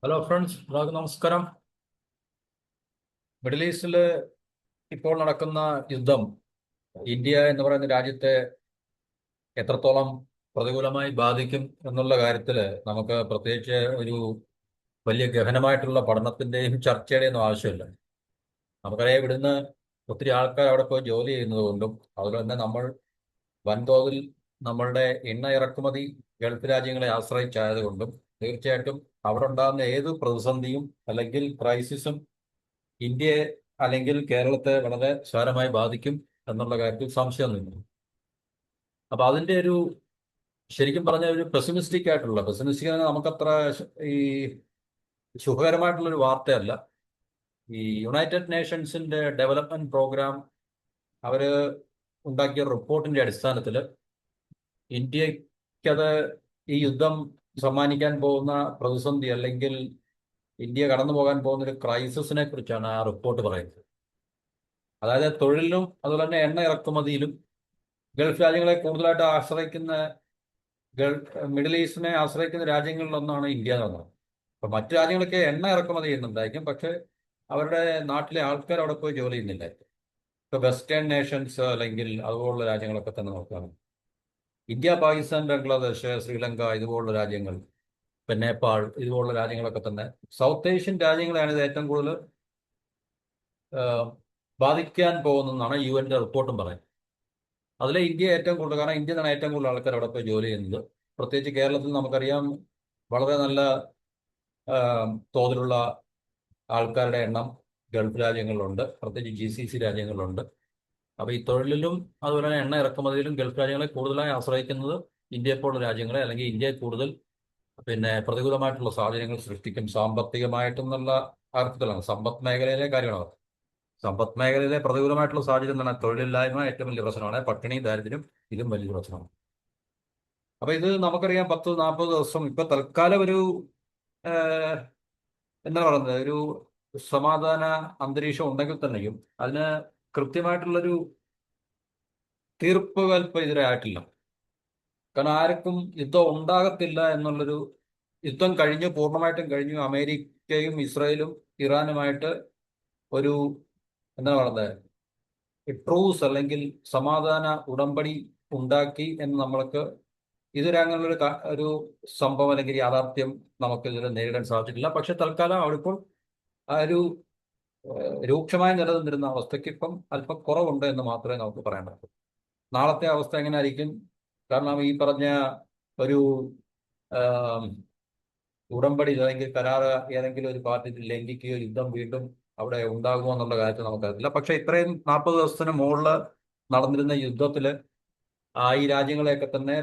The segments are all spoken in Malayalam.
ഹലോ ഫ്രണ്ട്സ്, എല്ലാവർക്കും നമസ്കാരം. മിഡിൽ ഈസ്റ്റിൽ ഇപ്പോൾ നടക്കുന്ന യുദ്ധം ഇന്ത്യ എന്ന് പറയുന്ന രാജ്യത്തെ എത്രത്തോളം പ്രതികൂലമായി ബാധിക്കും എന്നുള്ള കാര്യത്തിൽ നമുക്ക് പ്രത്യേകിച്ച് ഒരു വലിയ ഗഹനമായിട്ടുള്ള പഠനത്തിന്റെയും ചർച്ചയുടെയും ഒന്നും ആവശ്യമില്ല. നമുക്കറിയാം, ഇവിടുന്ന് ഒത്തിരി ആൾക്കാർ അവിടെ പോയി ജോലി ചെയ്യുന്നത് കൊണ്ടും അതുപോലെ തന്നെ നമ്മൾ വൻതോതിൽ നമ്മളുടെ എണ്ണ ഇറക്കുമതി ഗൾഫ് രാജ്യങ്ങളെ ആശ്രയിച്ചായതുകൊണ്ടും തീർച്ചയായിട്ടും അവിടെ ഉണ്ടാകുന്ന ഏത് പ്രതിസന്ധിയും അല്ലെങ്കിൽ ക്രൈസിസും ഇന്ത്യയെ അല്ലെങ്കിൽ കേരളത്തെ വളരെ സാരമായി ബാധിക്കും എന്നുള്ള കാര്യത്തിൽ സംശയമൊന്നുമില്ല. അപ്പൊ അതിന്റെ ഒരു ശരിക്കും പറഞ്ഞ ഒരു പെസിമിസ്റ്റിക് നമുക്കത്ര ഈ ശുഭകരമായിട്ടുള്ള ഒരു വാർത്തയല്ല. ഈ യുണൈറ്റഡ് നേഷൻസിന്റെ ഡെവലപ്മെന്റ് പ്രോഗ്രാം അവര് ഉണ്ടാക്കിയ റിപ്പോർട്ടിന്റെ അടിസ്ഥാനത്തിൽ ഇന്ത്യക്കത് ഈ യുദ്ധം സമ്മാനിക്കാൻ പോകുന്ന പ്രതിസന്ധി അല്ലെങ്കിൽ ഇന്ത്യ കടന്നു പോകാൻ പോകുന്ന ഒരു ക്രൈസിസിനെ കുറിച്ചാണ് ആ റിപ്പോർട്ട് പറയുന്നത്. അതായത് തൊഴിലിലും അതുപോലെ തന്നെ എണ്ണ ഇറക്കുമതിയിലും ഗൾഫ് രാജ്യങ്ങളെ കൂടുതലായിട്ട് ആശ്രയിക്കുന്ന മിഡിൽ ഈസ്റ്റിനെ ആശ്രയിക്കുന്ന രാജ്യങ്ങളിലൊന്നാണ് ഇന്ത്യ എന്ന് പറഞ്ഞത്. അപ്പൊ മറ്റു രാജ്യങ്ങളൊക്കെ എണ്ണ ഇറക്കുമതി ചെയ്യുന്നുണ്ടായിരിക്കും, പക്ഷെ അവരുടെ നാട്ടിലെ ആൾക്കാർ അവിടെ പോയി ജോലി ചെയ്യുന്നില്ലായിരിക്കും. ഇപ്പൊ വെസ്റ്റേൺ നേഷൻസ് അല്ലെങ്കിൽ അതുപോലുള്ള രാജ്യങ്ങളൊക്കെ തന്നെ നോക്കുകയാണ്. ഇന്ത്യ, പാകിസ്ഥാൻ, ബംഗ്ലാദേശ്, ശ്രീലങ്ക ഇതുപോലുള്ള രാജ്യങ്ങൾ, ഇപ്പൊ നേപ്പാൾ ഇതുപോലുള്ള രാജ്യങ്ങളൊക്കെ തന്നെ സൗത്ത് ഏഷ്യൻ രാജ്യങ്ങളെയാണ് ഇത് ഏറ്റവും കൂടുതൽ ആ, ബാധിക്കാൻ പോകുന്നതെന്നാണ് UN റിപ്പോർട്ടും പറയുന്നത്. അതിലെ ഇന്ത്യ ഏറ്റവും കൂടുതൽ, കാരണം ഇന്ത്യ നിന്നാണ് ഏറ്റവും കൂടുതൽ ആൾക്കാർ അവിടെ പോയി ജോലി ചെയ്യുന്നത്. പ്രത്യേകിച്ച് കേരളത്തിൽ നമുക്കറിയാം, വളരെ നല്ല തോതിലുള്ള ആൾക്കാരുടെ എണ്ണം ഗൾഫ് രാജ്യങ്ങളിലുണ്ട്, പ്രത്യേകിച്ച് GCC രാജ്യങ്ങളിലുണ്ട്. അപ്പൊ ഈ തൊഴിലിലും അതുപോലെ തന്നെ എണ്ണ ഇറക്കുമതിയിലും ഗൾഫ് രാജ്യങ്ങളെ കൂടുതലായി ആശ്രയിക്കുന്നത് ഇന്ത്യയെപ്പോലുള്ള രാജ്യങ്ങളെ അല്ലെങ്കിൽ ഇന്ത്യയെ കൂടുതൽ പ്രതികൂലമായിട്ടുള്ള സാഹചര്യങ്ങൾ സൃഷ്ടിക്കും, സാമ്പത്തികമായിട്ടെന്നുള്ള അർത്ഥത്തിലാണ്. സമ്പദ് മേഖലയിലെ കാര്യമാണ്. സമ്പദ് മേഖലയിലെ പ്രതികൂലമായിട്ടുള്ള സാഹചര്യം എന്താണ്? തൊഴിലില്ലായ്മ ഏറ്റവും വലിയ പ്രശ്നമാണ്. പട്ടിണി, ദാരിദ്ര്യം ഇതും വലിയ പ്രശ്നമാണ്. അപ്പൊ ഇത് നമുക്കറിയാം, 10-40 ദിവസം ഇപ്പൊ തൽക്കാലം ഒരു ഏഹ്, എന്താ പറയുന്നത്, ഒരു സമാധാന അന്തരീക്ഷം ഉണ്ടെങ്കിൽ തന്നെയും അതിന് കൃത്യമായിട്ടുള്ളൊരു തീർപ്പുകൽപ്പ് ഇതുവരെ ആയിട്ടില്ല. കാരണം ആർക്കും യുദ്ധം ഉണ്ടാകത്തില്ല എന്നുള്ളൊരു, യുദ്ധം കഴിഞ്ഞു, പൂർണ്ണമായിട്ടും കഴിഞ്ഞു, അമേരിക്കയും ഇസ്രായേലും ഇറാനുമായിട്ട് ഒരു എന്താ പറയുന്നത്, ട്രൂസ് അല്ലെങ്കിൽ സമാധാന ഉടമ്പടി ഉണ്ടാക്കി എന്ന് നമ്മൾക്ക് ഇതുവരെ അങ്ങനെയുള്ള ഒരു സംഭവം അല്ലെങ്കിൽ യാഥാർത്ഥ്യം നമുക്ക് ഇതിൽ നേരിടാൻ സാധിച്ചിട്ടില്ല. പക്ഷെ തൽക്കാലം അവിടെ ഇപ്പോൾ ആ ഒരു രൂക്ഷമായി നിലനിന്നിരുന്ന അവസ്ഥയ്ക്ക് ഇപ്പം അല്പം കുറവുണ്ട് എന്ന് മാത്രമേ നമുക്ക് പറയാൻ പറ്റൂ. നാളത്തെ അവസ്ഥ എങ്ങനെ ആയിരിക്കും? കാരണം ഈ പറഞ്ഞ ഒരു ആം, ഉടമ്പടി അല്ലെങ്കിൽ കരാറ് ഏതെങ്കിലും ഒരു പാർട്ടി ലംഘിക്കുകയോ യുദ്ധം വീണ്ടും അവിടെ ഉണ്ടാകുമോ എന്നുള്ള കാര്യത്തിൽ നമുക്കറിയില്ല. പക്ഷെ ഇത്രയും 40 ദിവസത്തിന് മുകളിൽ നടന്നിരുന്ന യുദ്ധത്തില് ഈ രാജ്യങ്ങളെയൊക്കെ തന്നെ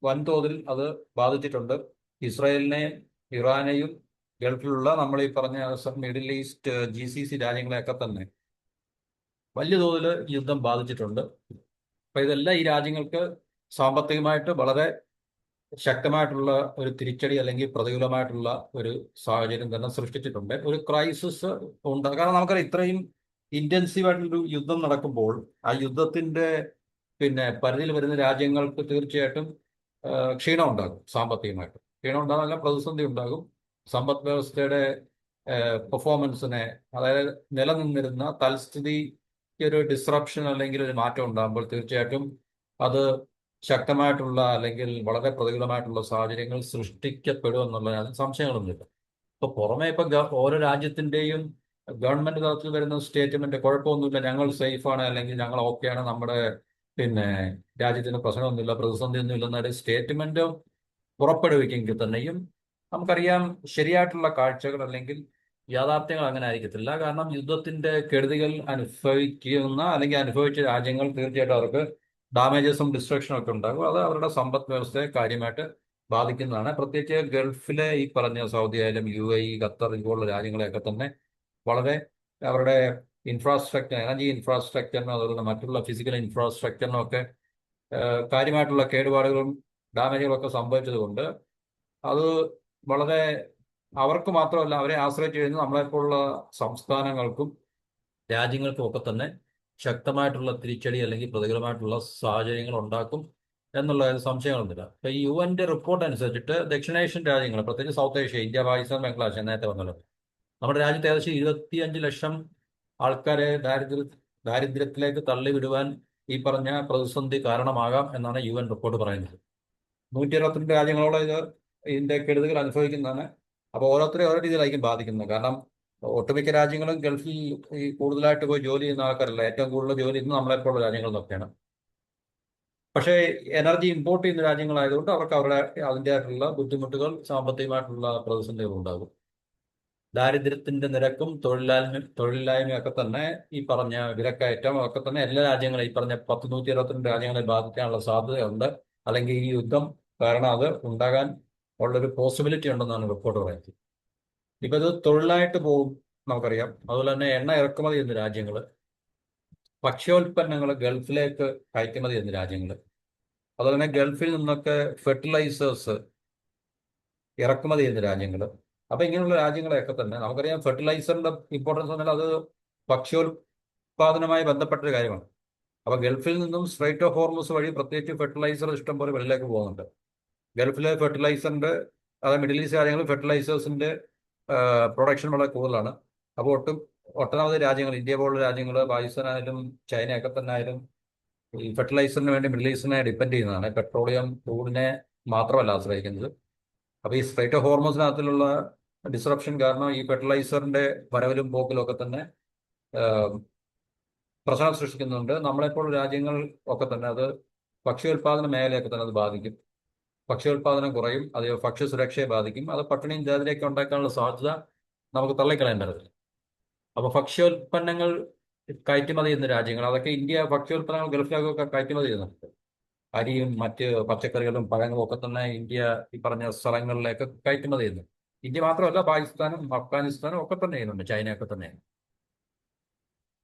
വൻതോതിൽ അത് ബാധിച്ചിട്ടുണ്ട്. ഇസ്രായേലിനെയും ഇറാനെയും ഗൾഫിലുള്ള നമ്മൾ ഈ പറഞ്ഞ മിഡിൽ ഈസ്റ്റ് GCC രാജ്യങ്ങളെയൊക്കെ തന്നെ വലിയ തോതിൽ യുദ്ധം ബാധിച്ചിട്ടുണ്ട്. അപ്പൊ ഇതെല്ലാം ഈ രാജ്യങ്ങൾക്ക് സാമ്പത്തികമായിട്ട് വളരെ ശക്തമായിട്ടുള്ള ഒരു തിരിച്ചടി അല്ലെങ്കിൽ പ്രതികൂലമായിട്ടുള്ള ഒരു സാഹചര്യം തന്നെ സൃഷ്ടിച്ചിട്ടുണ്ട്. ഒരു ക്രൈസിസ് ഉണ്ട്. കാരണം നമുക്കറിയാം, ഇത്രയും ഇന്റൻസീവ് ആയിട്ടുള്ളൊരു യുദ്ധം നടക്കുമ്പോൾ ആ യുദ്ധത്തിന്റെ പരിധിയിൽ വരുന്ന രാജ്യങ്ങൾക്ക് തീർച്ചയായിട്ടും ക്ഷീണം ഉണ്ടാകും. സാമ്പത്തികമായിട്ട് ക്ഷീണം ഉണ്ടാകാൻ പ്രതിസന്ധി ഉണ്ടാകും. സമ്പദ് വ്യവസ്ഥയുടെ പെർഫോമൻസിനെ, അതായത് നിലനിന്നിരുന്ന തൽസ്ഥിതിക്ക് ഒരു ഡിസ്റപ്ഷൻ അല്ലെങ്കിൽ ഒരു മാറ്റം ഉണ്ടാകുമ്പോൾ തീർച്ചയായിട്ടും അത് ശക്തമായിട്ടുള്ള അല്ലെങ്കിൽ വളരെ പ്രതികൂലമായിട്ടുള്ള സാഹചര്യങ്ങൾ സൃഷ്ടിക്കപ്പെടും എന്നുള്ളതിന് സംശയങ്ങളൊന്നുമില്ല. ഇപ്പൊ പുറമെ ഓരോ രാജ്യത്തിന്റെയും ഗവൺമെന്റ് തലത്തിൽ വരുന്ന സ്റ്റേറ്റ്മെന്റ് കുഴപ്പമൊന്നുമില്ല, ഞങ്ങൾ സേഫാണ് അല്ലെങ്കിൽ ഞങ്ങൾ ഓക്കെയാണ്, നമ്മുടെ പിന്നെ രാജ്യത്തിന് പ്രശ്നമൊന്നുമില്ല, പ്രതിസന്ധിയൊന്നും ഇല്ലെന്നൊരു സ്റ്റേറ്റ്മെന്റ് പുറപ്പെടുവിക്കെങ്കിൽ തന്നെയും നമുക്കറിയാം, ശരിയായിട്ടുള്ള കാഴ്ചകൾ അല്ലെങ്കിൽ യാഥാർത്ഥ്യങ്ങൾ അങ്ങനെ ആയിരിക്കത്തില്ല. കാരണം യുദ്ധത്തിന്റെ കെടുതികൾ അനുഭവിക്കുന്ന അല്ലെങ്കിൽ അനുഭവിച്ച രാജ്യങ്ങൾ തീർച്ചയായിട്ടും അവർക്ക് ഡാമേജസും ഡിസ്ട്രക്ഷനും ഒക്കെ ഉണ്ടാകും. അത് അവരുടെ സമ്പദ് വ്യവസ്ഥയെ കാര്യമായിട്ട് ബാധിക്കുന്നതാണ്. പ്രത്യേകിച്ച് ഗൾഫിലെ ഈ പറഞ്ഞ സൗദി ആയാലും UAE, ഖത്തർ ഇതുപോലുള്ള രാജ്യങ്ങളെയൊക്കെ തന്നെ വളരെ അവരുടെ ഇൻഫ്രാസ്ട്രക്ചർ, എനർജി ഇൻഫ്രാസ്ട്രക്ചറിനും അതുപോലെ മറ്റുള്ള ഫിസിക്കൽ ഇൻഫ്രാസ്ട്രക്ചറിനും ഒക്കെ കാര്യമായിട്ടുള്ള കേടുപാടുകളും ഡാമേജുകളും ഒക്കെ സംഭവിച്ചതുകൊണ്ട് അത് വളരെ അവർക്ക് മാത്രമല്ല, അവരെ ആശ്രയിച്ച് കഴിഞ്ഞ് നമ്മളെപ്പോലുള്ള സംസ്ഥാനങ്ങൾക്കും രാജ്യങ്ങൾക്കും ഒക്കെ തന്നെ ശക്തമായിട്ടുള്ള തിരിച്ചടി അല്ലെങ്കിൽ പ്രതികൂലമായിട്ടുള്ള സാഹചര്യങ്ങൾ ഉണ്ടാക്കും എന്നുള്ള സംശയങ്ങളൊന്നുമില്ല. ഇപ്പൊ ഈ UN റിപ്പോർട്ട് അനുസരിച്ചിട്ട് ദക്ഷിണേഷ്യൻ രാജ്യങ്ങൾ, പ്രത്യേകിച്ച് south Asia, India, Pakistan, Bangladesh, ഞാൻ നേരത്തെ പറഞ്ഞല്ലോ, നമ്മുടെ രാജ്യത്ത് ഏകദേശം 25 ലക്ഷം ആൾക്കാരെ ദാരിദ്ര്യത്തിലേക്ക് തള്ളിവിടുവാൻ ഈ പറഞ്ഞ പ്രതിസന്ധി കാരണമാകാം എന്നാണ് UN റിപ്പോർട്ട് പറയുന്നത്. 122 രാജ്യങ്ങളോളം ഇതിന്റെ കെടുതികൾ അനുഭവിക്കുന്നതാണ്. അപ്പോൾ ഓരോരുത്തരെയും ഓരോ രീതിയിലായിരിക്കും ബാധിക്കുന്നത്. കാരണം ഒട്ടുമിക്ക രാജ്യങ്ങളും ഗൾഫിൽ ഈ കൂടുതലായിട്ട് പോയി ജോലി ചെയ്യുന്ന ആൾക്കാരല്ല. ഏറ്റവും കൂടുതൽ ജോലി ഇന്ന് നമ്മളെപ്പോലുള്ള രാജ്യങ്ങളിൽ നിന്നൊക്കെയാണ്. പക്ഷേ എനർജി ഇമ്പോർട്ട് ചെയ്യുന്ന രാജ്യങ്ങളായതുകൊണ്ട് അവർക്ക് അവരുടെ അതിൻ്റെതായിട്ടുള്ള ബുദ്ധിമുട്ടുകൾ, സാമ്പത്തികമായിട്ടുള്ള പ്രതിസന്ധികൾ ഉണ്ടാകും. ദാരിദ്ര്യത്തിന്റെ നിരക്കും തൊഴിലില്ലായ്മയും ഒക്കെ തന്നെ ഈ പറഞ്ഞ വിലക്കയറ്റം ഒക്കെ തന്നെ എല്ലാ രാജ്യങ്ങളും, ഈ പറഞ്ഞ 122 രാജ്യങ്ങളെ ബാധിക്കാനുള്ള സാധ്യതയുണ്ട്. അല്ലെങ്കിൽ ഈ യുദ്ധം കാരണം അത് ഉണ്ടാകാൻ ഉള്ളൊരു പോസിബിലിറ്റി ഉണ്ടെന്നാണ് റിപ്പോർട്ട് പറയുന്നത്. ഇപ്പൊ ഇത് തൊഴിലായിട്ട് പോകും നമുക്കറിയാം. അതുപോലെ തന്നെ എണ്ണ ഇറക്കുമതി ചെയ്യുന്ന രാജ്യങ്ങൾ, ഭക്ഷ്യോൽപ്പന്നങ്ങൾ ഗൾഫിലേക്ക് കയറ്റുമതി ചെയ്യുന്ന രാജ്യങ്ങൾ, അതുപോലെ തന്നെ ഗൾഫിൽ നിന്നൊക്കെ ഫെർട്ടിലൈസേഴ്സ് ഇറക്കുമതി ചെയ്യുന്ന രാജ്യങ്ങൾ. അപ്പൊ ഇങ്ങനെയുള്ള രാജ്യങ്ങളെയൊക്കെ തന്നെ നമുക്കറിയാം, ഫെർട്ടിലൈസറിന്റെ ഇമ്പോർട്ടൻസ് പറഞ്ഞാൽ അത് ഭക്ഷ്യോൽപാദനവുമായി ബന്ധപ്പെട്ട ഒരു കാര്യമാണ്. അപ്പൊ ഗൾഫിൽ നിന്നും സ്ട്രൈറ്റ് ഓഫ് ഹോർമസ് വഴി പ്രത്യേകിച്ച് ഫെർട്ടിലൈസർ ഇഷ്ടം പോലെ വെളിയിലേക്ക് പോകുന്നുണ്ട്. ഗൾഫിലെ ഫെർട്ടിലൈസറിന്റെ, അതായത് മിഡിൽ ഈസ്റ്റ് രാജ്യങ്ങളിൽ ഫെർട്ടിലൈസേഴ്സിന്റെ പ്രൊഡക്ഷൻ വളരെ കൂടുതലാണ്. അപ്പോൾ ഒട്ടനവധി രാജ്യങ്ങൾ, ഇന്ത്യ പോലുള്ള രാജ്യങ്ങൾ, പാകിസ്ഥാനായാലും ചൈനയൊക്കെ തന്നെ ആയാലും ഈ ഫെർട്ടിലൈസറിന് വേണ്ടി മിഡിൽ ഈസ്റ്റിനെ ഡിപ്പെൻഡ് ചെയ്യുന്നതാണ്. പെട്രോളിയം ക്രൂഡിനെ മാത്രമല്ല ആശ്രയിക്കുന്നത്. അപ്പോൾ ഈ സ്ട്രൈറ്റ് ഓഫ് ഹോർമസിനകത്തിലുള്ള ഡിസ്റപ്ഷൻ കാരണം ഈ ഫെർട്ടിലൈസറിന്റെ വരവിലും പോക്കിലും ഒക്കെ തന്നെ പ്രശ്നം സൃഷ്ടിക്കുന്നുണ്ട്. നമ്മളെപ്പോൾ രാജ്യങ്ങൾ ഒക്കെ തന്നെ അത് ഭക്ഷ്യോൽപാദന മേഖലയൊക്കെ തന്നെ അത് ബാധിക്കും. ഭക്ഷ്യോൽപാദനം കുറയും, അത് ഭക്ഷ്യസുരക്ഷയെ ബാധിക്കും. അത് പട്ടിണിയും ദാരിദ്ര്യമൊക്കെ ഉണ്ടാക്കാനുള്ള സാധ്യത നമുക്ക് തള്ളിക്കളയാൻ പറ്റത്തില്ല. അപ്പൊ ഭക്ഷ്യോൽപ്പന്നങ്ങൾ കയറ്റുമതി ചെയ്യുന്ന രാജ്യങ്ങൾ, അതൊക്കെ ഇന്ത്യ ഭക്ഷ്യോൽപ്പന്നങ്ങൾ ഗൾഫിലേക്കൊക്കെ കയറ്റുമതി ചെയ്യുന്നുണ്ട്. അരിയും മറ്റ് പച്ചക്കറികളും പഴങ്ങളും ഒക്കെ തന്നെ ഇന്ത്യ ഈ പറഞ്ഞ സ്ഥലങ്ങളിലേക്ക് കയറ്റുമതി ചെയ്യുന്നു. ഇന്ത്യ മാത്രമല്ല, പാകിസ്ഥാനും അഫ്ഗാനിസ്ഥാനും ഒക്കെ തന്നെ ചെയ്യുന്നുണ്ട്, ചൈനയൊക്കെ തന്നെ.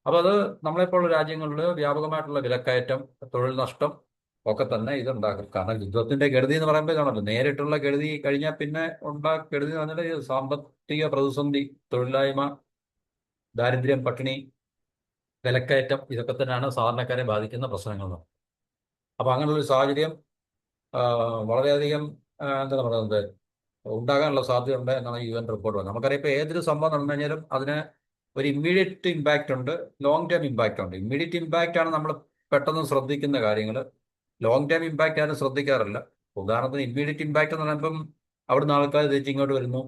അപ്പൊ അത് നമ്മളെപ്പോലുള്ള രാജ്യങ്ങളിൽ വ്യാപകമായിട്ടുള്ള വിലക്കയറ്റം, തൊഴിൽ നഷ്ടം ഒക്കെ തന്നെ ഇതുണ്ടാക്കും. കാരണം യുദ്ധത്തിന്റെ ഗതി എന്ന് പറയുമ്പോൾ ഇതാണല്ലോ, നേരിട്ടുള്ള ഗതി കഴിഞ്ഞാൽ പിന്നെ ഗതി എന്ന് പറഞ്ഞാൽ സാമ്പത്തിക പ്രതിസന്ധി, തൊഴിലില്ലായ്മ, ദാരിദ്ര്യം, പട്ടിണി, വിലക്കയറ്റം, ഇതൊക്കെ തന്നെയാണ് സാധാരണക്കാരെ ബാധിക്കുന്ന പ്രശ്നങ്ങൾ. അപ്പൊ അങ്ങനെയുള്ളൊരു സാഹചര്യം വളരെയധികം എന്താ പറയുന്നത് ഉണ്ടാകാനുള്ള സാധ്യതയുണ്ട് എന്നാണ് UN റിപ്പോർട്ട് പറയുന്നത്. നമുക്കറിയാം, ഇപ്പോൾ ഏതൊരു സംഭവം നടന്നു കഴിഞ്ഞാലും അതിന് ഒരു ഇമ്മീഡിയറ്റ് ഇമ്പാക്റ്റ് ഉണ്ട്, ലോങ് ടേം ഇമ്പാക്റ്റ് ഉണ്ട്. ഇമ്മീഡിയറ്റ് ഇമ്പാക്റ്റ് ആണ് നമ്മൾ പെട്ടെന്ന് ശ്രദ്ധിക്കുന്ന കാര്യങ്ങൾ. ലോങ് ടേം ഇമ്പാക്റ്റ് ആരും ശ്രദ്ധിക്കാറില്ല. ഉദാഹരണത്തിന് ഇമ്മീഡിയറ്റ് ഇമ്പാക്റ്റ് എന്ന് പറയുമ്പം അവിടുന്ന് ആൾക്കാർ തിരിച്ച് ഇങ്ങോട്ട് വരുന്നു,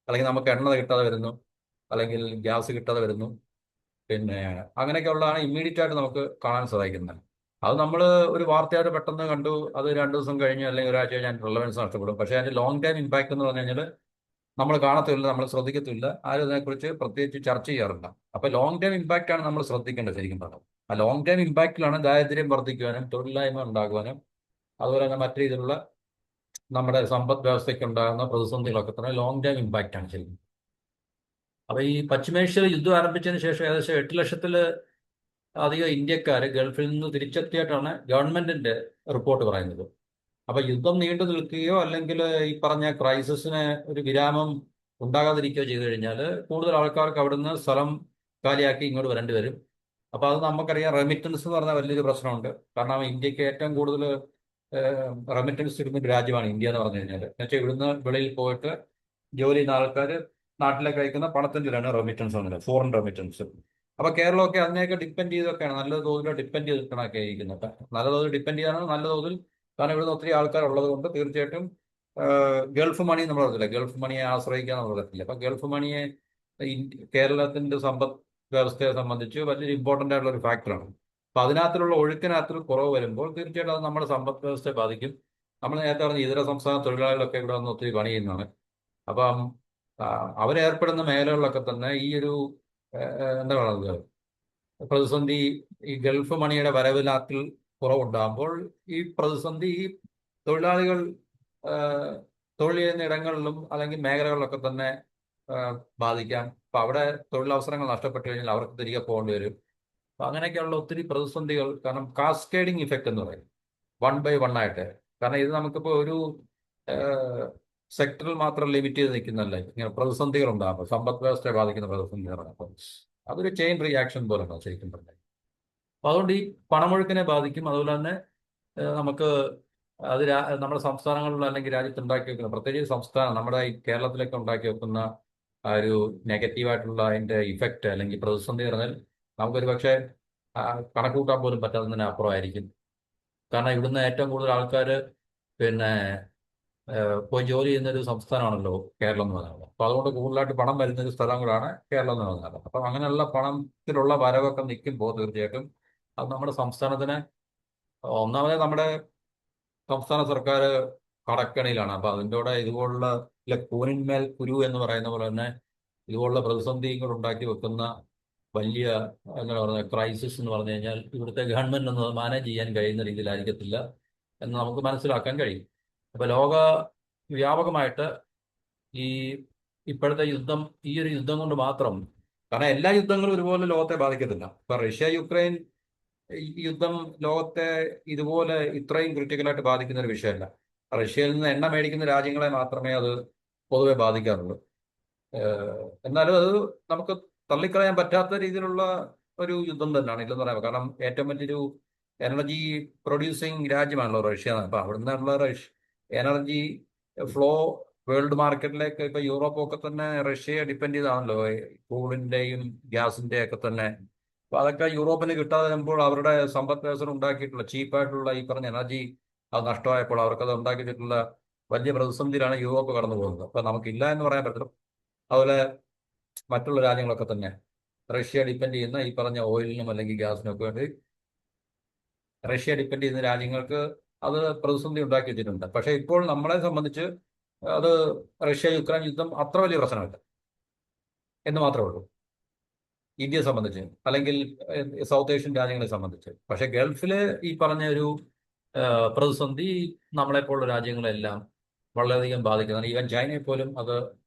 അല്ലെങ്കിൽ നമുക്ക് എണ്ണ കിട്ടാതെ വരുന്നു, അല്ലെങ്കിൽ ഗ്യാസ് കിട്ടാതെ വരുന്നു, പിന്നെ അങ്ങനെയൊക്കെ ഉള്ളതാണ് ഇമ്മീഡിയറ്റ് ആയിട്ട് നമുക്ക് കാണാൻ സാധിക്കുന്നത്. അത് നമ്മൾ ഒരു വാർത്തയായിട്ട് പെട്ടെന്ന് കണ്ടു, അത് 2 ദിവസം കഴിഞ്ഞ് അല്ലെങ്കിൽ ഒരാഴ്ച കഴിഞ്ഞ് അതിൻ്റെ റിലവൻസ് നഷ്ടപ്പെടും. പക്ഷേ അതിന്റെ ലോങ് ടൈം ഇമ്പാക്ട് എന്ന് പറഞ്ഞു കഴിഞ്ഞാൽ നമ്മൾ കാണത്തില്ല, നമ്മൾ ശ്രദ്ധിക്കത്തില്ല, ആരും അതിനെക്കുറിച്ച് പ്രത്യേകിച്ച് ചർച്ച ചെയ്യാറില്ല. അപ്പൊ ലോങ് ടൈം ഇമ്പാക്റ്റ് ആണ് നമ്മൾ ശ്രദ്ധിക്കേണ്ടത് ശരിക്കും പറഞ്ഞത്. ആ ലോങ് ടൈം ഇമ്പാക്റ്റിലാണ് ദാരിദ്ര്യം വർദ്ധിക്കുവാനും തൊഴിലില്ലായ്മ ഉണ്ടാകുവാനും അതുപോലെ തന്നെ മറ്റു രീതിയിലുള്ള നമ്മുടെ സമ്പദ് വ്യവസ്ഥയ്ക്ക് ഉണ്ടാകുന്ന പ്രതിസന്ധികളൊക്കെ തന്നെ ലോങ് ടൈം ഇമ്പാക്റ്റ് ആണ് ശരിക്കും. അപ്പൊ ഈ പശ്ചിമേഷ്യയിൽ യുദ്ധം ആരംഭിച്ചതിന് ശേഷം ഏകദേശം 8 ലക്ഷത്തിൽ അധികം ഇന്ത്യക്കാർ ഗൾഫിൽ നിന്ന് തിരിച്ചെത്തിയിട്ടാണ് ഗവൺമെന്റിന്റെ റിപ്പോർട്ട് പറയുന്നത്. അപ്പൊ യുദ്ധം നീണ്ടു നിൽക്കുകയോ അല്ലെങ്കിൽ ഈ പറഞ്ഞ ക്രൈസിസിന് ഒരു വിരാമം ഉണ്ടാകാതിരിക്കുകയോ ചെയ്തു കഴിഞ്ഞാൽ കൂടുതൽ ആൾക്കാർക്ക് അവിടുന്ന് സ്ഥലം കാലിയാക്കി ഇങ്ങോട്ട് വരേണ്ടി വരും. അപ്പൊ അത് നമുക്കറിയാം, റെമിറ്റൻസ് എന്ന് പറഞ്ഞാൽ വലിയൊരു പ്രശ്നമുണ്ട്. കാരണം ഇന്ത്യക്ക് ഏറ്റവും കൂടുതൽ റെമിറ്റൻസ് ഇടുന്ന ഒരു രാജ്യമാണ് ഇന്ത്യ എന്ന് പറഞ്ഞു കഴിഞ്ഞാൽ. എന്നുവെച്ചാൽ ഇവിടുന്ന് വെളിയിൽ പോയിട്ട് ജോലി ചെയ്യുന്ന ആൾക്കാർ നാട്ടിലേക്ക് അയക്കുന്ന പണത്തിൻ്റെയാണ് റെമിറ്റൻസ് എന്നുള്ളത്, ഫോറിൻ റെമിറ്റൻസ്. അപ്പൊ കേരളമൊക്കെ അതിനെയൊക്കെ ഡിപ്പെൻഡ് ചെയ്തൊക്കെയാണ്, നല്ല തോതിൽ ഡിപ്പെൻഡ് ചെയ്തിട്ടാണ് ഇരിക്കുന്നത്. നല്ല തോതിൽ ഡിപ്പെൻഡ് ചെയ്യാനാണ് നല്ല തോതിൽ. കാരണം ഇവിടുന്ന് ഒത്തിരി ആൾക്കാർ ഉള്ളത് കൊണ്ട് തീർച്ചയായിട്ടും ഗൾഫ് മണി നമ്മൾ പറഞ്ഞില്ല, ഗൾഫ് മണിയെ ആശ്രയിക്കാൻ നമ്മൾ പറ്റില്ല. അപ്പൊ ഗൾഫ് മണിയെ കേരളത്തിന്റെ സമ്പദ് വ്യവസ്ഥയെ സംബന്ധിച്ച് വലിയൊരു ഇമ്പോർട്ടൻ്റ് ആയിട്ടുള്ള ഒരു ഫാക്ടറാണ്. അപ്പൊ അതിനകത്തുള്ള ഒഴുക്കിനകത്തിൽ കുറവ് വരുമ്പോൾ തീർച്ചയായിട്ടും അത് നമ്മുടെ സമ്പദ് വ്യവസ്ഥയെ ബാധിക്കും. നമ്മൾ നേരത്തെ പറഞ്ഞ ഇതര സംസ്ഥാന തൊഴിലാളികളൊക്കെ ഇവിടെ വന്ന് ഒത്തിരി പണി ചെയ്യുന്നതാണ്. അപ്പം അവരേർപ്പെടുന്ന മേഖലകളിലൊക്കെ തന്നെ ഈ ഒരു എന്താ പറയുന്നത് പ്രതിസന്ധി, ഈ ഗൾഫ് മണിയുടെ വരവിനകത്തിൽ കുറവുണ്ടാകുമ്പോൾ ഈ പ്രതിസന്ധി ഈ തൊഴിലാളികൾ തൊഴിൽ ചെയ്യുന്ന ഇടങ്ങളിലും അല്ലെങ്കിൽ മേഖലകളിലൊക്കെ തന്നെ ബാധിക്കാം. അപ്പൊ അവിടെ തൊഴിലവസരങ്ങൾ നഷ്ടപ്പെട്ടു കഴിഞ്ഞാൽ അവർക്ക് തിരികെ പോകേണ്ടി വരും. അപ്പൊ അങ്ങനെയൊക്കെയുള്ള ഒത്തിരി പ്രതിസന്ധികൾ, കാരണം കാസ്കേഡിങ് ഇഫക്റ്റ് എന്ന് പറയും, 1 by 1 ആയിട്ട്. കാരണം ഇത് നമുക്കിപ്പോൾ ഒരു സെക്ടറിൽ മാത്രം ലിമിറ്റ് ചെയ്ത് നിൽക്കുന്നതല്ല, ഇങ്ങനെ പ്രതിസന്ധികൾ ഉണ്ടാകുമ്പോൾ സമ്പദ് വ്യവസ്ഥയെ ബാധിക്കുന്ന പ്രതിസന്ധികളാണ്. അപ്പം അതൊരു ചെയിൻ റിയാക്ഷൻ പോലെയാണ് ശരിക്കും പറഞ്ഞത്. അപ്പൊ അതുകൊണ്ട് ഈ പണമൊഴുക്കിനെ ബാധിക്കും. അതുപോലെ തന്നെ നമുക്ക് അത് നമ്മുടെ സംസ്ഥാനങ്ങളിൽ അല്ലെങ്കിൽ രാജ്യത്ത് ഉണ്ടാക്കി വെക്കുന്ന, പ്രത്യേകിച്ച് സംസ്ഥാനം നമ്മുടെ ഈ കേരളത്തിലൊക്കെ ഉണ്ടാക്കി വെക്കുന്ന ആ ഒരു നെഗറ്റീവായിട്ടുള്ള അതിന്റെ ഇഫക്റ്റ് അല്ലെങ്കിൽ പ്രതിസന്ധി പറഞ്ഞാൽ നമുക്കൊരു പക്ഷേ കണക്ക് കൂട്ടാൻ പോലും പറ്റാത്തതിന് അപ്പുറമായിരിക്കും. കാരണം ഇവിടുന്ന് ഏറ്റവും കൂടുതൽ ആൾക്കാർ പിന്നെ പോയി ജോലി ചെയ്യുന്ന ഒരു സംസ്ഥാനമാണല്ലോ കേരളം എന്ന് പറയുന്നത്. അപ്പൊ അതുകൊണ്ട് കൂടുതലായിട്ട് പണം വരുന്ന ഒരു സ്ഥലം കൂടാണ് കേരളം എന്ന് പറയുന്നത്. അപ്പൊ അങ്ങനെയുള്ള പണത്തിലുള്ള വരവൊക്കെ നിൽക്കുമ്പോൾ തീർച്ചയായിട്ടും അത് നമ്മുടെ സംസ്ഥാനത്തിന് ഒന്നാമത് നമ്മുടെ സംസ്ഥാന സർക്കാർ കടക്കണിയിലാണ്. അപ്പൊ അതിൻ്റെ കൂടെ ഇതുപോലുള്ള കൂനിന്മേൽ കുരു എന്ന് പറയുന്ന പോലെ തന്നെ ഇതുപോലുള്ള പ്രതിസന്ധികൾ ഉണ്ടാക്കി വെക്കുന്ന വലിയ എന്താ പറയുക ക്രൈസിസ് എന്ന് പറഞ്ഞു കഴിഞ്ഞാൽ ഇവിടുത്തെ ഗവൺമെന്റ് ഒന്ന് മാനേജ് ചെയ്യാൻ കഴിയുന്ന രീതിയിലായിരിക്കത്തില്ല എന്ന് നമുക്ക് മനസ്സിലാക്കാൻ കഴിയും. അപ്പൊ ലോക വ്യാപകമായിട്ട് ഈ ഇപ്പോഴത്തെ യുദ്ധം, ഈ ഒരു യുദ്ധം കൊണ്ട് മാത്രം, കാരണം എല്ലാ യുദ്ധങ്ങളും ഒരുപോലെ ലോകത്തെ ബാധിക്കത്തില്ല. ഇപ്പൊ റഷ്യ യുക്രൈൻ യുദ്ധം ലോകത്തെ ഇതുപോലെ ഇത്രയും ക്രിട്ടിക്കലായിട്ട് ബാധിക്കുന്ന ഒരു വിഷയമല്ല. റഷ്യയിൽ നിന്ന് എണ്ണ മേടിക്കുന്ന രാജ്യങ്ങളെ മാത്രമേ അത് പൊതുവെ ബാധിക്കാറുള്ളൂ. എന്നാലും അത് നമുക്ക് തള്ളിക്കളയാൻ പറ്റാത്ത രീതിയിലുള്ള ഒരു യുദ്ധം തന്നെയാണ് ഇല്ലെന്ന് പറയാം. കാരണം ഏറ്റവും വലിയൊരു എനർജി പ്രൊഡ്യൂസിങ് രാജ്യമാണല്ലോ റഷ്യ. അപ്പൊ അവിടെ നിന്നുള്ള എനർജി ഫ്ലോ വേൾഡ് മാർക്കറ്റിലേക്ക് ഇപ്പൊ യൂറോപ്പൊക്കെ തന്നെ റഷ്യയെ ഡിപ്പെൻഡ് ചെയ്താണല്ലോ ക്രൂഡിന്റെയും ഗ്യാസിന്റെയും ഒക്കെ തന്നെ. അപ്പൊ അതൊക്കെ യൂറോപ്പിന് കിട്ടാതെ വരുമ്പോൾ അവരുടെ സമ്പദ് വ്യവസ്ഥ ഉണ്ടാക്കിയിട്ടുള്ള ചീപ്പായിട്ടുള്ള ഈ പറഞ്ഞ എനർജി അത് നഷ്ടമായപ്പോൾ അവർക്കത് ഉണ്ടാക്കിയിട്ടുള്ള വലിയ പ്രതിസന്ധിയിലാണ് യൂറോപ്പ് കടന്നു പോകുന്നത്. അപ്പൊ നമുക്കില്ല എന്ന് പറയാൻ പറ്റില്ല. അതുപോലെ മറ്റുള്ള രാജ്യങ്ങളൊക്കെ തന്നെ റഷ്യ ഡിപ്പെൻഡ് ചെയ്യുന്ന ഈ പറഞ്ഞ ഓയിലിനും അല്ലെങ്കിൽ ഗ്യാസിനും ഒക്കെ വേണ്ടി റഷ്യ ഡിപ്പെൻഡ് ചെയ്യുന്ന രാജ്യങ്ങൾക്ക് അത് പ്രതിസന്ധി ഉണ്ടാക്കി വെച്ചിട്ടുണ്ട്. പക്ഷേ ഇപ്പോൾ നമ്മളെ സംബന്ധിച്ച് അത് റഷ്യ യുക്രൈൻ യുദ്ധം അത്ര വലിയ പ്രശ്നമല്ല എന്ന് മാത്രമേ ഉള്ളൂ ഇന്ത്യയെ സംബന്ധിച്ച്, അല്ലെങ്കിൽ സൗത്ത് ഏഷ്യൻ രാജ്യങ്ങളെ സംബന്ധിച്ച്. പക്ഷേ ഗൾഫില് ഈ പറഞ്ഞ ഒരു പ്രതിസന്ധി നമ്മളെപ്പോലുള്ള രാജ്യങ്ങളെല്ലാം വളരെയധികം ബാധിക്കുന്നതാണ്. ഈവൻ ചൈനയെ പോലും അത്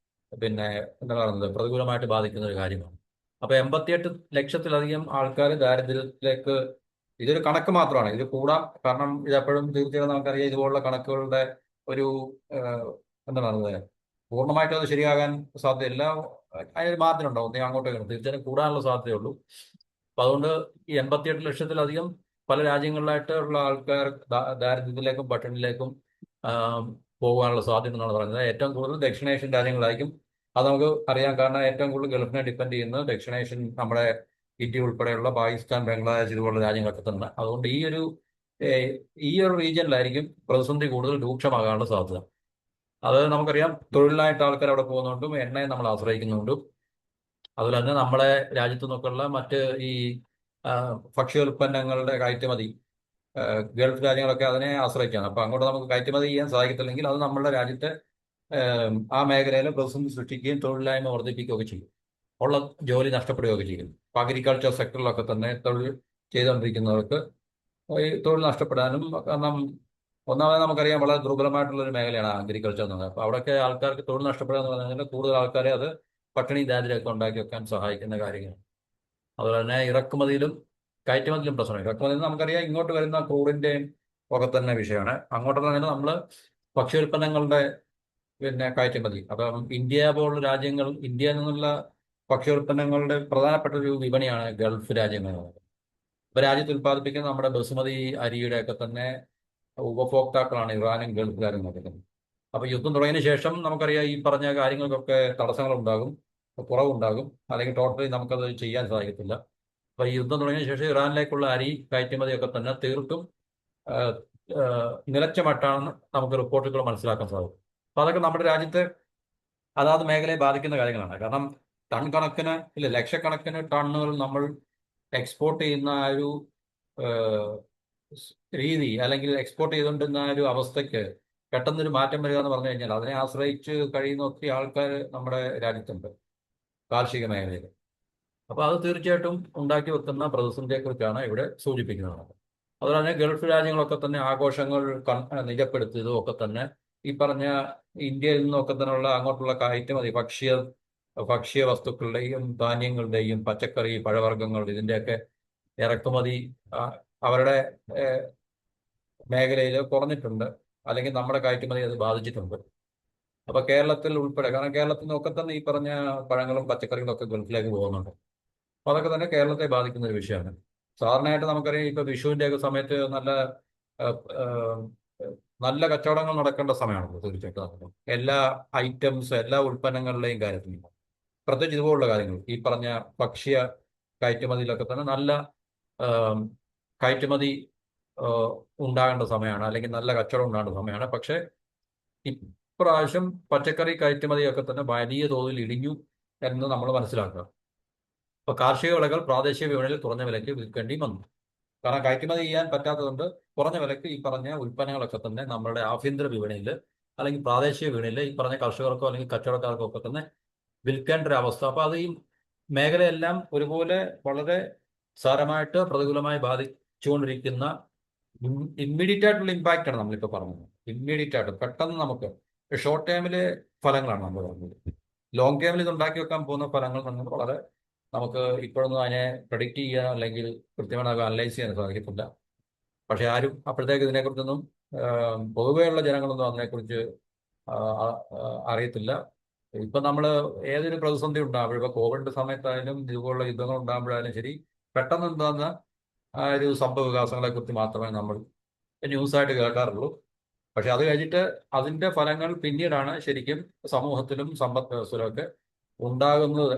പിന്നെ എന്താ പറയുന്നത് പ്രതികൂലമായിട്ട് ബാധിക്കുന്ന ഒരു കാര്യമാണ്. അപ്പൊ 88 ലക്ഷത്തിലധികം ആൾക്കാർ ദാരിദ്ര്യത്തിലേക്ക്, ഇതൊരു കണക്ക് മാത്രമാണ്, ഇത് കൂടാം. കാരണം ഇതെപ്പോഴും തീർച്ചയായും നമുക്കറിയാം ഇതുപോലുള്ള കണക്കുകളുടെ ഒരു എന്താ പറയുന്നത് പൂർണ്ണമായിട്ടും അത് ശരിയാകാൻ സാധ്യതയില്ല. അതിനൊരു മാർജിൻ ഉണ്ടാവും, നീ അങ്ങോട്ട് തീർച്ചയായും കൂടാനുള്ള സാധ്യതയുള്ളൂ. അപ്പൊ അതുകൊണ്ട് ഈ 88 ലക്ഷത്തിലധികം പല രാജ്യങ്ങളിലായിട്ടുള്ള ആൾക്കാർ ദാരിദ്ര്യത്തിലേക്കും പട്ടിണിയിലേക്കും പോകാനുള്ള സാധ്യത എന്നാണ് പറയുന്നത്. ഏറ്റവും കൂടുതൽ ദക്ഷിണേഷ്യൻ രാജ്യങ്ങളായിരിക്കും. അത് നമുക്ക് അറിയാം, കാരണം ഏറ്റവും കൂടുതൽ ഗൾഫിനെ ഡിപ്പെൻഡ് ചെയ്യുന്നത് ദക്ഷിണേഷ്യൻ, നമ്മുടെ ഇന്ത്യ ഉൾപ്പെടെയുള്ള പാകിസ്ഥാൻ, ബംഗ്ലാദേശ് ഇതുപോലുള്ള രാജ്യങ്ങളൊക്കെ തന്നെ. അതുകൊണ്ട് ഈ ഒരു റീജിയനിലായിരിക്കും പ്രതിസന്ധി കൂടുതൽ രൂക്ഷമാകാനുള്ള സാധ്യത. അത് നമുക്കറിയാം, തൊഴിലിനായിട്ട് ആൾക്കാർ അവിടെ പോകുന്നതുകൊണ്ടും എണ്ണയെ നമ്മൾ ആശ്രയിക്കുന്നുണ്ടും അതുപോലെ തന്നെ നമ്മളെ രാജ്യത്തു നിന്നൊക്കെയുള്ള മറ്റ് ഈ ഭക്ഷ്യോൽപ്പന്നങ്ങളുടെ കയറ്റുമതി ഗൾഫ് രാജ്യങ്ങളൊക്കെ അതിനെ ആശ്രയിക്കുകയാണ്. അപ്പൊ അങ്ങോട്ട് നമുക്ക് കയറ്റുമതി ചെയ്യാൻ സാധിക്കത്തില്ലെങ്കിൽ അത് നമ്മുടെ രാജ്യത്തെ ആ മേഖലയിൽ പ്രതിസന്ധി സൃഷ്ടിക്കുകയും തൊഴിലില്ലായ്മ വർദ്ധിപ്പിക്കുകയൊക്കെ ചെയ്യും, ഉള്ള ജോലി നഷ്ടപ്പെടുകയൊക്കെ ചെയ്യും. ഇപ്പൊ അഗ്രികൾച്ചർ സെക്ടറിലൊക്കെ തന്നെ തൊഴിൽ ചെയ്തുകൊണ്ടിരിക്കുന്നവർക്ക് ഈ തൊഴിൽ നഷ്ടപ്പെടാനും, കാരണം ഒന്നാമത് നമുക്കറിയാം വളരെ ദുർബലമായിട്ടുള്ള ഒരു മേഖലയാണ് അഗ്രികൾച്ചർ എന്നത്. അപ്പൊ അവിടെയൊക്കെ ആൾക്കാർക്ക് തൊഴിൽ നഷ്ടപ്പെടുക എന്ന് പറഞ്ഞാൽ കൂടുതൽ ആൾക്കാരെ അത് പട്ടിണി ദാരിദ്ര്യമൊക്കെ ഉണ്ടാക്കി വെക്കാൻ സഹായിക്കുന്ന കാര്യങ്ങൾ. അതുപോലെ തന്നെ ഇറക്കുമതിയിലും കയറ്റുമതിയിലും പ്രശ്നമാണ്. ഇറക്കുമതിയിൽ നമുക്കറിയാം ഇങ്ങോട്ട് വരുന്ന ക്രൂഡിന്റെയും ഒക്കെ തന്നെ വിഷയമാണ്. അങ്ങോട്ട് തന്നെ നമ്മൾ ഭക്ഷ്യോൽപ്പന്നങ്ങളുടെ പിന്നെ കയറ്റുമതി. അപ്പം ഇന്ത്യ പോലുള്ള രാജ്യങ്ങൾ, ഇന്ത്യയിൽ നിന്നുള്ള ഭക്ഷ്യോൽപ്പന്നങ്ങളുടെ പ്രധാനപ്പെട്ട ഒരു വിപണിയാണ് ഗൾഫ് രാജ്യങ്ങൾ. ഇപ്പൊ രാജ്യത്ത് ഉത്പാദിപ്പിക്കുന്ന നമ്മുടെ ബസുമതി അരിയുടെ ഒക്കെ തന്നെ ഉപഭോക്താക്കളാണ് ഇറാനും ഗൾഫുകാരും നോക്കുന്നത്. അപ്പൊ യുദ്ധം തുടങ്ങിയതിനു ശേഷം നമുക്കറിയാം ഈ പറഞ്ഞ കാര്യങ്ങൾക്കൊക്കെ തടസ്സങ്ങളുണ്ടാകും, കുറവുണ്ടാകും, അല്ലെങ്കിൽ ടോട്ടലി നമുക്കത് ചെയ്യാൻ സാധിക്കത്തില്ല. അപ്പൊ ഈ യുദ്ധം തുടങ്ങിയതിനു ശേഷം ഇറാനിലേക്കുള്ള അരി കയറ്റുമതിയൊക്കെ തന്നെ തീർത്തും നിലച്ച മട്ടാണെന്ന് നമുക്ക് റിപ്പോർട്ടുകൾ മനസ്സിലാക്കാൻ സാധിക്കും. അപ്പൊ അതൊക്കെ നമ്മുടെ രാജ്യത്തെ അതാത് മേഖലയെ ബാധിക്കുന്ന കാര്യങ്ങളാണ്. കാരണം ടൺ കണക്കിന് ഇല്ല ലക്ഷക്കണക്കിന് ടണ്ണുകൾ നമ്മൾ എക്സ്പോർട്ട് ചെയ്യുന്ന ആ ഒരു രീതി, അല്ലെങ്കിൽ എക്സ്പോർട്ട് ചെയ്തുകൊണ്ടിരുന്ന ആ ഒരു അവസ്ഥയ്ക്ക് പെട്ടെന്നൊരു മാറ്റം വരിക എന്ന് പറഞ്ഞു കഴിഞ്ഞാൽ അതിനെ ആശ്രയിച്ച് കഴിയുന്ന ഒത്തിരി ആൾക്കാർ നമ്മുടെ രാജ്യത്തുണ്ട് കാർഷിക മേഖലയിൽ. അപ്പൊ അത് തീർച്ചയായിട്ടും ഉണ്ടാക്കി വെക്കുന്ന പ്രതിസന്ധിയെക്കുറിച്ചാണ് ഇവിടെ സൂചിപ്പിക്കുന്നത്. അതുപോലെ തന്നെ ഗൾഫ് രാജ്യങ്ങളൊക്കെ തന്നെ ആഘോഷങ്ങൾ നിജപ്പെടുത്തിയതും ഒക്കെ തന്നെ ഈ പറഞ്ഞ ഇന്ത്യയിൽ നിന്നൊക്കെ തന്നെയുള്ള അങ്ങോട്ടുള്ള കയറ്റുമതി ഭക്ഷ്യ വസ്തുക്കളുടെയും ധാന്യങ്ങളുടെയും പച്ചക്കറി പഴവർഗ്ഗങ്ങൾ ഇതിൻ്റെയൊക്കെ ഇറക്കുമതി അവരുടെ മേഖലയിൽ കുറഞ്ഞിട്ടുണ്ട്, അല്ലെങ്കിൽ നമ്മുടെ കയറ്റുമതി അത് ബാധിച്ചിട്ടുണ്ട്. അപ്പൊ കേരളത്തിൽ ഉൾപ്പെടെ, കാരണം കേരളത്തിൽ നിന്നൊക്കെ തന്നെ ഈ പറഞ്ഞ പഴങ്ങളും പച്ചക്കറികളും ഒക്കെ ഗൾഫിലേക്ക് പോകുന്നുണ്ട്. അപ്പൊ അതൊക്കെ തന്നെ കേരളത്തെ ബാധിക്കുന്ന ഒരു വിഷയമാണ്. സാധാരണയായിട്ട് നമുക്കറിയാം ഇപ്പൊ വിഷുവിന്റെ ഒക്കെ സമയത്ത് നല്ല നല്ല കച്ചവടങ്ങൾ നടക്കേണ്ട സമയമാണല്ലോ തീർച്ചയായിട്ടും. എല്ലാ ഐറ്റംസ്, എല്ലാ ഉൽപ്പന്നങ്ങളുടെയും കാര്യത്തിൽ, പ്രത്യേകിച്ച് ഇതുപോലുള്ള കാര്യങ്ങൾ, ഈ പറഞ്ഞ ഭക്ഷ്യ കയറ്റുമതിയിലൊക്കെ തന്നെ നല്ല ആം, കയറ്റുമതി ആ, ഉണ്ടാകേണ്ട സമയമാണ്, അല്ലെങ്കിൽ നല്ല കച്ചവടം ഉണ്ടാകേണ്ട സമയമാണ്. പക്ഷേ ഇപ്രാവശ്യം പച്ചക്കറി കയറ്റുമതിയൊക്കെ തന്നെ വലിയ തോതിൽ ഇടിഞ്ഞു എന്ന് നമ്മൾ മനസ്സിലാക്കുക. ഇപ്പൊ കാർഷിക വിളകൾ പ്രാദേശിക വിപണിയിൽ കുറഞ്ഞ വിലയ്ക്ക് വിൽക്കേണ്ടി വന്നു. കാരണം കയറ്റുമതി ചെയ്യാൻ പറ്റാത്തതുകൊണ്ട് കുറഞ്ഞ വിലയ്ക്ക് ഈ പറഞ്ഞ ഉൽപ്പന്നങ്ങളൊക്കെ തന്നെ നമ്മുടെ ആഭ്യന്തര വിപണിയിൽ അല്ലെങ്കിൽ പ്രാദേശിക വിപണിയിൽ ഈ പറഞ്ഞ കർഷകർക്കോ അല്ലെങ്കിൽ കച്ചവടക്കാർക്കോ ഒക്കെ തന്നെ വിൽക്കേണ്ട ഒരു അവസ്ഥ. അപ്പൊ അത് ഈ മേഖലയെല്ലാം ഒരുപോലെ വളരെ സാരമായിട്ട് പ്രതികൂലമായി ബാധിച്ചുകൊണ്ടിരിക്കുന്ന ഇമ്മീഡിയറ്റ് ആയിട്ടുള്ള ഇമ്പാക്റ്റ് ആണ് നമ്മളിപ്പോൾ പറഞ്ഞത്. ഇമ്മീഡിയറ്റ് ആയിട്ട് പെട്ടെന്ന് നമുക്ക് ഷോർട്ട് ടൈമിലെ ഫലങ്ങളാണ് നമ്മൾ പറഞ്ഞത്. ലോങ് ടൈമിൽ ഇത് ഉണ്ടാക്കി വെക്കാൻ പോകുന്ന ഫലങ്ങൾ നമ്മൾ വളരെ നമുക്ക് ഇപ്പോഴൊന്നും അതിനെ പ്രഡിക്റ്റ് ചെയ്യാൻ അല്ലെങ്കിൽ കൃത്യമായി അനലൈസ് ചെയ്യാൻ സാധിക്കത്തില്ല. പക്ഷെ ആരും അപ്പോഴത്തേക്ക് ഇതിനെക്കുറിച്ചൊന്നും പൊതുവെയുള്ള ജനങ്ങളൊന്നും അതിനെക്കുറിച്ച് ആ, ആ, അറിയത്തില്ല. ഇപ്പൊ നമ്മൾ ഏതൊരു പ്രതിസന്ധി ഉണ്ടാകും, ഇപ്പൊ കോവിഡ് സമയത്തായാലും ഇതുപോലുള്ള യുദ്ധങ്ങൾ ഉണ്ടാകുമ്പോഴായാലും ശരി, പെട്ടെന്ന് എന്താകുന്ന ആ ഒരു സംഭവ വികാസങ്ങളെ കുറിച്ച് മാത്രമേ നമ്മൾ ന്യൂസായിട്ട് കേൾക്കാറുള്ളൂ. പക്ഷെ അത് കഴിഞ്ഞിട്ട് അതിന്റെ ഫലങ്ങൾ പിന്നീടാണ് ശരിക്കും സമൂഹത്തിലും സമ്പദ് വ്യവസ്ഥയിലും ഒക്കെ ഉണ്ടാകുന്നത്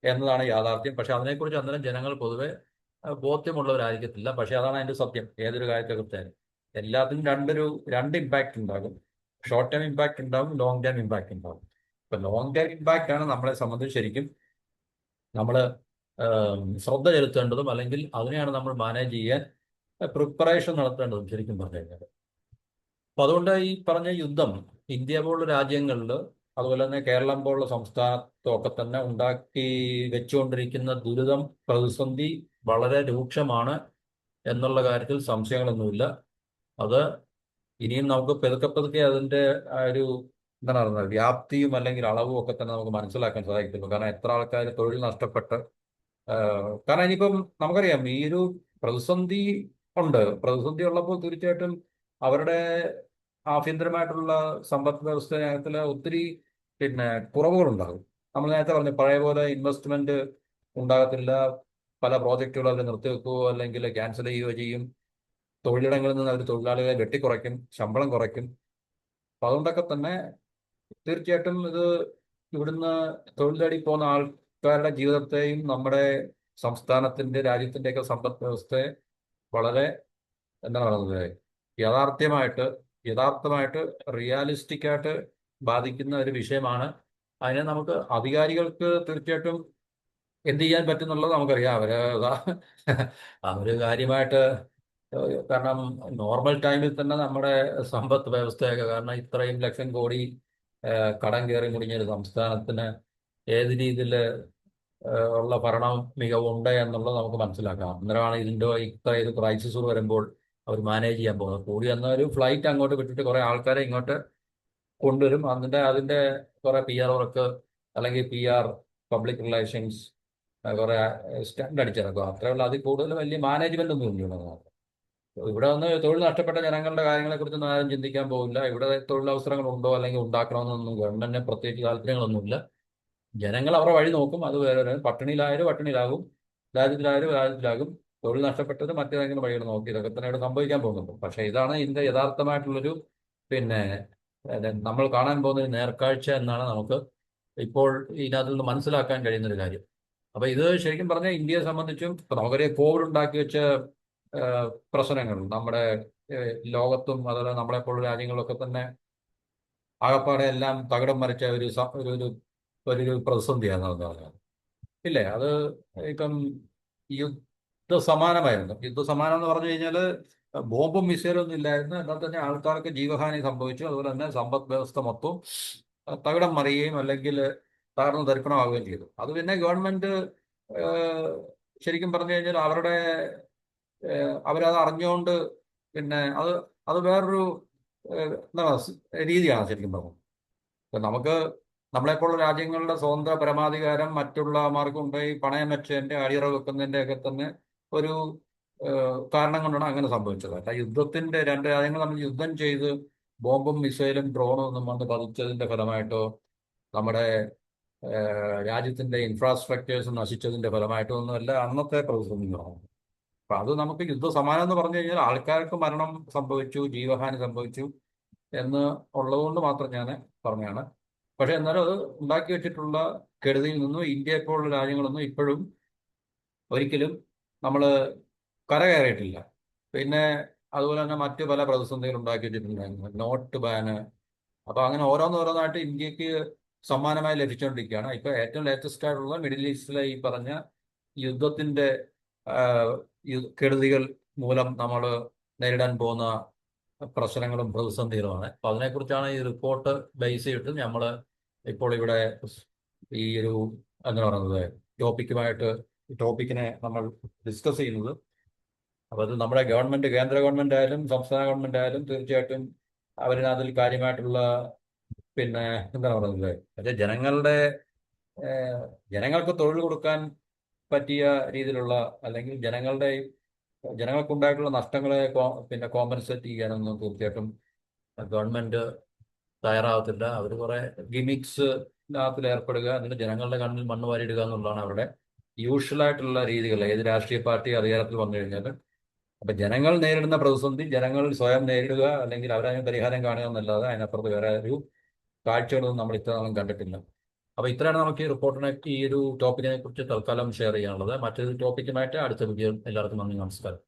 എന്നതാണ് യാഥാർത്ഥ്യം. പക്ഷെ അതിനെക്കുറിച്ച് അന്നേരം ജനങ്ങൾ പൊതുവെ ബോധ്യമുള്ളവരായിരിക്കത്തില്ല. പക്ഷെ അതാണ് അതിന്റെ സത്യം. ഏതൊരു കാര്യത്തെ കുറിച്ചായാലും എല്ലാത്തിനും രണ്ട് ഇമ്പാക്റ്റ് ഉണ്ടാകും. ഷോർട്ട് ടൈം ഇമ്പാക്റ്റ് ഉണ്ടാകും, ലോങ് ടൈം ഇമ്പാക്റ്റ് ഉണ്ടാകും. ഇപ്പൊ ലോങ് ടൈം ഇമ്പാക്റ്റ് ആണ് നമ്മളെ സംബന്ധിച്ച് ശരിക്കും നമ്മൾ ശ്രദ്ധ ചെലുത്തേണ്ടതും, അല്ലെങ്കിൽ അതിനെയാണ് നമ്മൾ മാനേജ് ചെയ്യാൻ പ്രിപ്പറേഷൻ നടത്തേണ്ടതും ശരിക്കും പറഞ്ഞു കഴിഞ്ഞാൽ. അപ്പൊ അതുകൊണ്ട് ഈ പറഞ്ഞ യുദ്ധം ഇന്ത്യ പോലുള്ള രാജ്യങ്ങളിൽ, അതുപോലെ തന്നെ കേരളം പോലുള്ള സംസ്ഥാനത്തൊക്കെ തന്നെ ഉണ്ടാക്കി വെച്ചുകൊണ്ടിരിക്കുന്ന ദുരിതം, പ്രതിസന്ധി വളരെ രൂക്ഷമാണ് എന്നുള്ള കാര്യത്തിൽ സംശയങ്ങളൊന്നുമില്ല. അത് ഇനിയും നമുക്ക് പതുക്കെ പതുക്കെ അതിന്റെ ആ ഒരു എന്താണ് പറയുന്നത് വ്യാപ്തിയും അല്ലെങ്കിൽ അളവും ഒക്കെ തന്നെ നമുക്ക് മനസ്സിലാക്കാൻ സാധിക്കത്തുള്ളൂ. കാരണം എത്ര ആൾക്കാർ തൊഴിൽ നഷ്ടപ്പെട്ട്, കാരണം ഇനിയിപ്പം നമുക്കറിയാം ഈ ഒരു പ്രതിസന്ധി ഉണ്ട്. പ്രതിസന്ധി ഉള്ളപ്പോൾ തീർച്ചയായിട്ടും അവരുടെ ആഭ്യന്തരമായിട്ടുള്ള സമ്പദ് വ്യവസ്ഥയിൽ ഒത്തിരി കുറവുകളുണ്ടാകും. നമ്മൾ നേരത്തെ പറഞ്ഞു, പഴയ പോലെ ഇൻവെസ്റ്റ്മെന്റ് ഉണ്ടാകത്തില്ല. പല പ്രോജക്റ്റുകൾ അവർ നിർത്തിവെക്കുകയോ അല്ലെങ്കിൽ ക്യാൻസൽ ചെയ്യുകയോ ചെയ്യും. തൊഴിലിടങ്ങളിൽ നിന്ന് അവർ തൊഴിലാളികളെ വെട്ടിക്കുറയ്ക്കും, ശമ്പളം കുറയ്ക്കും. അപ്പൊ അതുകൊണ്ടൊക്കെ തന്നെ തീർച്ചയായിട്ടും ഇത് ഇവിടുന്ന് തൊഴിൽ തേടി പോകുന്ന ആൾക്കാരുടെ ജീവിതത്തെയും നമ്മുടെ സംസ്ഥാനത്തിന്റെ രാജ്യത്തിന്റെയൊക്കെ സമ്പദ് വ്യവസ്ഥയെ വളരെ എന്താണ് പറയുന്നത് യാഥാർത്ഥ്യമായിട്ട് യഥാർത്ഥമായിട്ട് റിയാലിസ്റ്റിക് ആയിട്ട് ബാധിക്കുന്ന ഒരു വിഷയമാണ്. അതിനെ നമുക്ക് അധികാരികൾക്ക് തീർച്ചയായിട്ടും എന്ത് ചെയ്യാൻ പറ്റുന്നുള്ളത് നമുക്കറിയാം. അവര് കാര്യമായിട്ട് കാരണം നോർമൽ ടൈമിൽ തന്നെ നമ്മുടെ സമ്പദ് വ്യവസ്ഥയൊക്കെ, കാരണം ഇത്രയും ലക്ഷം കോടി കടം കയറി മുടിഞ്ഞ ഒരു സംസ്ഥാനത്തിന് ഏത് രീതിയിൽ ഉള്ള ഭരണം മികവുണ്ട് എന്നുള്ളത് നമുക്ക് മനസ്സിലാക്കാം. അന്നേരമാണ് ഇതിൻ്റെ ഇത്ര ഇത് ക്രൈസിസ് വരുമ്പോൾ അവർ മാനേജ് ചെയ്യാൻ പോകുന്നത്. കൂടി വന്ന ഒരു ഫ്ലൈറ്റ് അങ്ങോട്ട് വിട്ടിട്ട് കുറെ ആൾക്കാരെ ഇങ്ങോട്ട് കൊണ്ടുവരും. അതിന്റെ കുറെ PR വർക്ക് അല്ലെങ്കിൽ PR, പബ്ലിക് റിലേഷൻസ്, കുറെ സ്റ്റണ്ട് അടിച്ചിറക്കുക, അത്രയുള്ള. അതിൽ കൂടുതൽ വലിയ മാനേജ്മെന്റ് ഒന്നും ഇല്ല. ഇവിടെ വന്ന് തൊഴിൽ നഷ്ടപ്പെട്ട ജനങ്ങളുടെ കാര്യങ്ങളെ കുറിച്ചൊന്നും ആരും ചിന്തിക്കാൻ പോകില്ല. ഇവിടെ തൊഴിലവസരങ്ങൾ ഉണ്ടോ അല്ലെങ്കിൽ ഉണ്ടാക്കണമെന്നൊന്നും ഗവൺമെന്റിന് പ്രത്യേകിച്ച് താല്പര്യങ്ങളൊന്നുമില്ല. ജനങ്ങൾ അവരുടെ വഴി നോക്കും. അത് വേറെ, പട്ടിണിയിലായാലും പട്ടിണിയിലാകും, ദാരിദ്ര്യത്തിലായാലും ദാരിദ്ര്യത്തിലാകും. തൊഴിൽ നഷ്ടപ്പെട്ടത് മറ്റേതെങ്കിലും വഴികൾ നോക്കി ഇതൊക്കെ തന്നെ ഇവിടെ സംഭവിക്കാൻ പോകുന്നുണ്ട്. പക്ഷെ ഇതാണ് ഇതിന്റെ യഥാർത്ഥമായിട്ടുള്ളൊരു പിന്നെ നമ്മൾ കാണാൻ പോകുന്ന ഒരു നേർക്കാഴ്ച എന്നാണ് നമുക്ക് ഇപ്പോൾ ഇതിനകത്ത് നിന്ന് മനസ്സിലാക്കാൻ കഴിയുന്ന ഒരു കാര്യം. അപ്പൊ ഇത് ശരിക്കും പറഞ്ഞാൽ ഇന്ത്യയെ സംബന്ധിച്ചും ഇപ്പൊ നമുക്കറിയാം കോവിഡ് ഉണ്ടാക്കി വെച്ച പ്രശ്നങ്ങൾ നമ്മുടെ ലോകത്തും അതുപോലെ നമ്മളെപ്പോലുള്ള രാജ്യങ്ങളിലൊക്കെ തന്നെ ആകപ്പാടെ എല്ലാം തകിടം മറിച്ച ഒരു ഒരു പ്രതിസന്ധിയാണ് എന്ന് പറഞ്ഞത്. ഇല്ലേ? അത് ഇപ്പം യുദ്ധസമാനമായിരുന്നു. യുദ്ധസമാനം എന്ന് പറഞ്ഞു കഴിഞ്ഞാൽ ബോംബും മിസൈലും ഒന്നും ഇല്ലായിരുന്നു. എന്നാൽ തന്നെ ആൾക്കാർക്ക് ജീവഹാനി സംഭവിച്ചു. അതുപോലെ തന്നെ സമ്പദ് വ്യവസ്ഥ മൊത്തം തകിടം മറിയുകയും അല്ലെങ്കിൽ തകർന്ന് തരിപ്പണമാവുകയും ചെയ്തു. അത് പിന്നെ ഗവൺമെന്റ് ഏഹ്, ശരിക്കും പറഞ്ഞു കഴിഞ്ഞാൽ അവരത് അറിഞ്ഞുകൊണ്ട് അത് അത് വേറൊരു എന്താണ് രീതിയാണ് ശരിക്കും പറഞ്ഞത്. ഇപ്പൊ നമ്മളെപ്പോലുള്ള രാജ്യങ്ങളുടെ സ്വതന്ത്ര പരമാധികാരം മറ്റുള്ളമാർക്ക് കൊണ്ടുപോയി പണയം വെച്ചതിന്റെ അടിയറ വെക്കുന്നതിന്റെ ഒക്കെ തന്നെ ഒരു കാരണം കൊണ്ടാണ് അങ്ങനെ സംഭവിച്ചത്. അല്ല യുദ്ധത്തിന്റെ രണ്ട് രാജ്യങ്ങൾ തമ്മിൽ യുദ്ധം ചെയ്ത് ബോംബും മിസൈലും ഡ്രോണും ഒന്നും വന്ന് പതിച്ചതിന്റെ ഫലമായിട്ടോ നമ്മുടെ രാജ്യത്തിന്റെ ഇൻഫ്രാസ്ട്രക്ചേഴ്സ് നശിച്ചതിന്റെ ഫലമായിട്ടോ ഒന്നുമല്ല അന്നത്തെ പ്രതിസന്ധി. അപ്പൊ അത് നമുക്ക് യുദ്ധസമാനം എന്ന് പറഞ്ഞു കഴിഞ്ഞാൽ ആൾക്കാർക്ക് മരണം സംഭവിച്ചു, ജീവഹാനി സംഭവിച്ചു എന്ന് ഉള്ളതുകൊണ്ട് മാത്രം ഞാൻ പറഞ്ഞാണ്. പക്ഷെ എന്നാലും അത് ഉണ്ടാക്കി വെച്ചിട്ടുള്ള കെടുതിയിൽ നിന്നും ഇന്ത്യയെ പോലുള്ള രാജ്യങ്ങളൊന്നും ഇപ്പോഴും ഒരിക്കലും നമ്മൾ കരകയറിയിട്ടില്ല. പിന്നെ അതുപോലെ തന്നെ മറ്റ് പല പ്രതിസന്ധികൾ ഉണ്ടാക്കി വെച്ചിട്ടുണ്ടായിരുന്നു, നോട്ട് ബാന്. അപ്പൊ അങ്ങനെ ഓരോന്നോരോന്നായിട്ട് ഇന്ത്യക്ക് സമ്മാനമായി ലഭിച്ചുകൊണ്ടിരിക്കുകയാണ്. ഇപ്പൊ ഏറ്റവും ലേറ്റസ്റ്റ് ആയിട്ടുള്ള മിഡിൽ ഈസ്റ്റിലെ ഈ പറഞ്ഞ യുദ്ധത്തിന്റെ ആ, കെടുതികൾ മൂലം നമ്മൾ നേരിടാൻ പോകുന്ന പ്രശ്നങ്ങളും പ്രതിസന്ധികളുമാണ്. അപ്പൊ അതിനെക്കുറിച്ചാണ് ഈ റിപ്പോർട്ട് ബേസ് ചെയ്തിട്ട് നമ്മൾ ഇപ്പോൾ ഇവിടെ ഈ ഒരു എന്താ പറയുന്നത് ടോപ്പിക്കുമായിട്ട് ടോപ്പിക്കിനെ നമ്മൾ ഡിസ്കസ് ചെയ്യുന്നത്. അപ്പൊ അത് നമ്മുടെ ഗവൺമെന്റ്, കേന്ദ്ര ഗവൺമെന്റ് ആയാലും സംസ്ഥാന ഗവൺമെന്റ് ആയാലും തീർച്ചയായിട്ടും അവരിനതിൽ കാര്യമായിട്ടുള്ള പിന്നെ എന്താ പറയുന്നത് പക്ഷേ ജനങ്ങൾക്ക് തൊഴിൽ കൊടുക്കാൻ പറ്റിയ രീതിയിലുള്ള അല്ലെങ്കിൽ ജനങ്ങൾക്കുണ്ടായിട്ടുള്ള നഷ്ടങ്ങളെ പിന്നെ കോമ്പൻസേറ്റ് ചെയ്യാനൊന്നും തീർച്ചയായിട്ടും ഗവൺമെന്റ് തയ്യാറാവത്തില്ല. അവർ കുറെ ഗിമിക്സിനകത്തിൽ ഏർപ്പെടുക, എന്നിട്ട് ജനങ്ങളുടെ കണ്ണിൽ മണ്ണ് വാരിയിടുക എന്നുള്ളതാണ് അവരുടെ യൂഷ്വലായിട്ടുള്ള രീതികൾ ഏത് രാഷ്ട്രീയ പാർട്ടി അധികാരത്തിൽ വന്നു കഴിഞ്ഞാൽ. അപ്പൊ ജനങ്ങൾ നേരിടുന്ന പ്രതിസന്ധി ജനങ്ങൾ സ്വയം നേരിടുക, അല്ലെങ്കിൽ അവരതിന് പരിഹാരം കാണുക എന്നല്ലാതെ അതിനപ്പുറത്ത് വേറെ ഒരു കാഴ്ചകളൊന്നും നമ്മൾ ഇത്ര നാളും കണ്ടിട്ടില്ല. അപ്പൊ ഇത്രയാണ് നമുക്ക് ഈ റിപ്പോർട്ടിനെ ഈ ഒരു ടോപ്പിക്കിനെ കുറിച്ച് തൽക്കാലം ഷെയർ ചെയ്യാനുള്ളത്. മറ്റൊരു ടോപ്പിക്കുമായിട്ട് അടുത്ത വീഡിയോ. എല്ലാവർക്കും നന്ദി, നമസ്കാരം.